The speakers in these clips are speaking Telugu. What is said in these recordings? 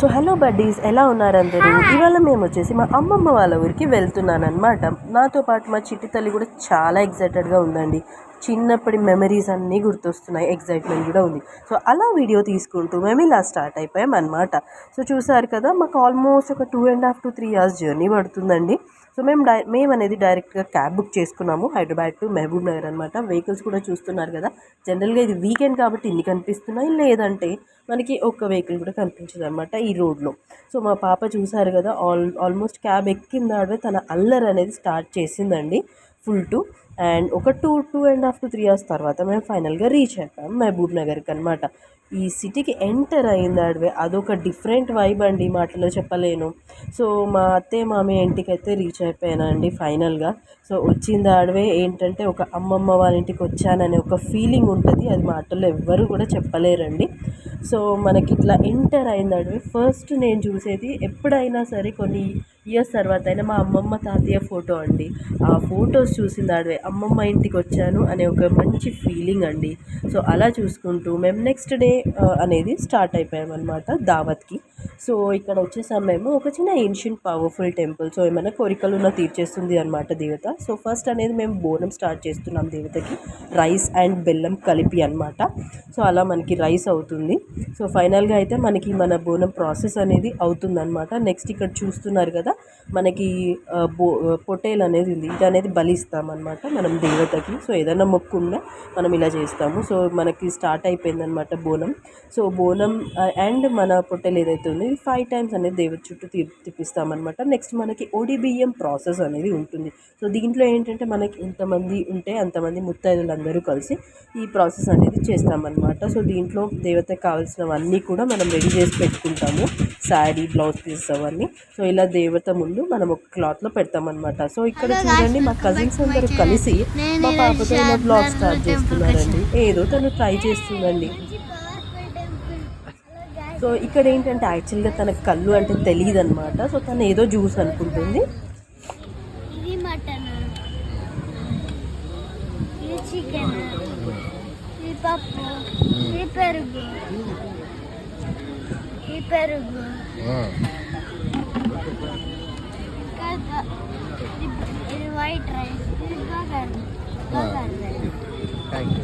సో హలో బడ్డీస్, ఎలా ఉన్నారు అందరూ? ఇవాళ మేము వచ్చేసి మా అమ్మమ్మ వాళ్ళ ఊరికి వెళ్తున్నాను అనమాట. నాతో పాటు మా చిట్టి తల్లి కూడా చాలా ఎక్సైటెడ్గా ఉందండి. చిన్నప్పటి మెమరీస్ అన్నీ గుర్తొస్తున్నాయి, ఎక్సైట్మెంట్ కూడా ఉంది. సో అలా వీడియో తీసుకుంటూ మేము ఇలా స్టార్ట్ అయిపోయాం అనమాట. సో చూసారు కదా, మాకు ఆల్మోస్ట్ ఒక 2.5 to 3 hours జర్నీ పడుతుందండి. సో మేము అనేది డైరెక్ట్గా క్యాబ్ బుక్ చేసుకున్నాము, హైదరాబాద్ టు మహబూబ్ నగర్ అనమాట. వెహికల్స్ కూడా చూస్తున్నారు కదా, జనరల్గా ఇది వీకెండ్ కాబట్టి ఇన్ని కనిపిస్తున్నాయి, లేదంటే మనకి ఒక్క వెహికల్ కూడా కనిపించదు అనమాట ఈ రోడ్లో. సో మా పాప చూసారు కదా, ఆల్మోస్ట్ క్యాబ్ ఎక్కిందాడే తన అల్లరి అనేది స్టార్ట్ చేసిందండి ఫుల్ టు. అండ్ ఒక 2.5 to 3 hours తర్వాత మేము ఫైనల్గా రీచ్ అయిపోయాం మహబూబ్ నగర్కి అనమాట. ఈ సిటీకి ఎంటర్ అయిందాడవే అదొక డిఫరెంట్ వైబ్ అండి, మాటలో చెప్పలేను. సో మా అత్తయ్య మామయ్య ఇంటికి అయితే రీచ్ అయిపోయానండి ఫైనల్గా. సో వచ్చిందాడవే ఏంటంటే ఒక అమ్మమ్మ వాళ్ళ ఇంటికి వచ్చాననే ఒక ఫీలింగ్ ఉంటుంది, అది మాటల్లో ఎవ్వరు కూడా చెప్పలేరండి. సో మనకి ఇట్లా ఎంటర్ అయిందాడవే ఫస్ట్ నేను చూసేది ఎప్పుడైనా సరే కొన్ని ఇయర్స్ తర్వాత అయినా మా అమ్మమ్మ తాతయ్య ఫోటో అండి. ఆ ఫొటోస్ చూసిందాడవే అమ్మమ్మ ఇంటికి వచ్చాను అనే ఒక మంచి ఫీలింగ్ అండి. సో అలా చూసుకుంటూ మేము నెక్స్ట్ డే అనేది స్టార్ట్ అయిపోయామన్నమాట దావత్కి. సో ఇక్కడ వచ్చేసాం మేము, ఒక చిన్న ఏన్షియంట్ పవర్ఫుల్ టెంపుల్. సో ఏమైనా కోరికలు ఉన్న తీర్చేస్తుంది అనమాట దేవత. సో ఫస్ట్ అనేది మేము బోనం స్టార్ట్ చేస్తున్నాం దేవతకి, రైస్ అండ్ బెల్లం కలిపి అనమాట. సో అలా మనకి రైస్ అవుతుంది. సో ఫైనల్గా అయితే మనకి మన బోనం ప్రాసెస్ అనేది అవుతుందన్నమాట. నెక్స్ట్ ఇక్కడ చూస్తున్నారు కదా, మనకి పొటేల్ అనేది ఉంది, ఇది అనేది బలిస్తామన్నమాట మనం దేవతకి. సో ఏదైనా మొక్కు ఉన్నా మనం ఇలా చేస్తాము. సో మనకి స్టార్ట్ అయిపోయిందనమాట బోనం. సో బోనం అండ్ మన పొట్టెలు ఏదైతే ఉందో ఇది 5 times అనేది దేవత చుట్టూ తిప్పిస్తామన్నమాట. నెక్స్ట్ మనకి ఒడిబియ్యం ప్రాసెస్ అనేది ఉంటుంది. సో దీంట్లో ఏంటంటే మనకి ఎంతమంది ఉంటే అంతమంది ముత్తైదులందరూ కలిసి ఈ ప్రాసెస్ అనేది చేస్తామన్నమాట. సో దీంట్లో దేవతకి కావాల్సినవన్నీ కూడా మనం రెడీ చేసి పెట్టుకుంటాము, శారీ, బ్లౌజ్ పీసెస్ అవన్నీ. సో ఇలా దేవత ముందు మనం ఒక క్లాత్లో పెడతామన్నమాట. సో ఇక్కడ చూడండి, మా కజిన్స్ అందరూ కలిసి మా పాపతో ఇలా బ్లాగ్ స్టార్ట్ చేస్తున్నారండి. ఏదో తను ట్రై చేస్తుందండి. సో ఇక్కడ ఏంటంటే యాక్చువల్గా తనకు కళ్ళు అంటే తెలియదు అనమాట. సో తను ఏదో జ్యూస్ అనుకుంటుంది. ఇది మటన్, ఇది చికెన్, ఇది పప్పు, ఇది పెరుగు, ఇది పెరుగు, ఇది వైట్ రైస్, ఇది బగార్ రైస్.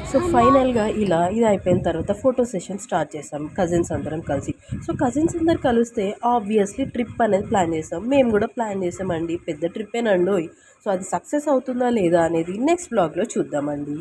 సో ఫైనల్గా ఇలా ఇది అయిపోయిన తర్వాత ఫోటో సెషన్ స్టార్ట్ చేస్తాం కజిన్స్ అందరం కలిసి. సో కజిన్స్ అందరు కలిస్తే ఆబ్వియస్లీ ట్రిప్ అనేది ప్లాన్ చేస్తాం. మేము కూడా ప్లాన్ చేసామండి, పెద్ద ట్రిప్పేనండి. సో అది సక్సెస్ అవుతుందా లేదా అనేది నెక్స్ట్ బ్లాగ్లో చూద్దామండి.